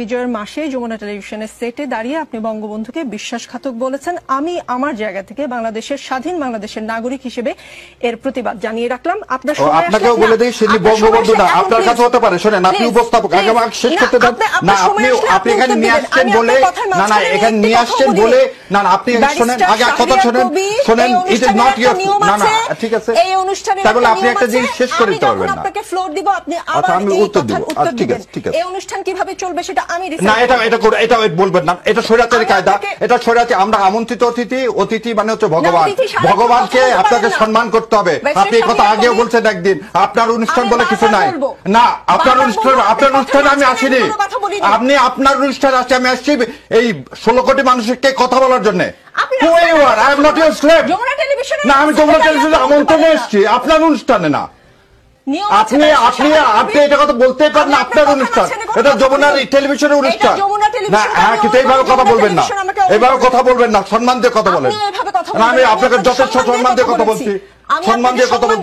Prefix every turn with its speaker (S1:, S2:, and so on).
S1: বিজয়ের মাসে যমুনা টেলিভিশনের সেটে দাঁড়িয়ে আপনি বঙ্গবন্ধুকে বিশ্বাসঘাতক বলেছেন। আমি আমার জায়গা থেকে বাংলাদেশের স্বাধীন বাংলাদেশের নাগরিক হিসেবে এর প্রতিবাদ জানিয়ে রাখলাম। আপনার
S2: আপনাকেও বলে দেই সেটি বঙ্গবন্ধু না, আপনার কাছে হতে পারে। শোনেন, আপনি উপস্থাপক, আগে আমাকে শেষ করতে দেন না। আপনি এখানে নিয়ে আসছেন বলে না, না এখানে নিয়ে আসছেন বলে না, না আপনি শোনেন, আগে কথা শোনেন, শোনেন, ইট ইজ নট ইওর, না না ঠিক আছে,
S1: এই অনুষ্ঠানে
S2: তাহলে আপনি একটা জিনিস শেষ করে দিতে পারবেন না।
S1: আপনাকে ফ্লোর দিব, আপনি আবার
S2: আমি উত্তর দিব। ঠিক আছে, ঠিক আছে।
S1: এই অনুষ্ঠান কিভাবে চলবে সেটা আমি
S2: না, এটা বলবেন না, এটা স্বৈরাচারী কায়দা, এটা স্বৈরাচারী। আমরা আমন্ত্রিত অতিথি মানে হচ্ছে ভগবান, ভগবানকে আপনাকে সম্মান করতে হবে। আপনি এই কথা আগেও বলছেন একদিন, আপনার অনুষ্ঠান বলে কিছু নাই। না, আপনার অনুষ্ঠানে আমি আসিনি, আপনি আপনার অনুষ্ঠানে আসছি, আমি আসছি এই 16 কোটি মানুষকে কথা বলার জন্য। না, আমি যমুনা টেলিভিশনে আমন্ত্রণে এসেছি, আপনার অনুষ্ঠানে না। আপনি এটা কথা বলতেই পারেন না, আপনার অনুষ্ঠান, এটা যমুনা টেলিভিশনের অনুষ্ঠান না। হ্যাঁ, কিন্তু এইভাবে কথা বলবেন না, এইভাবে কথা বলবেন না, সম্মান দিয়ে কথা বলেন। আমি আপনাকে যথেষ্ট সম্মান দিয়ে কথা বলছি, সম্মান দিয়ে কথা বলছি।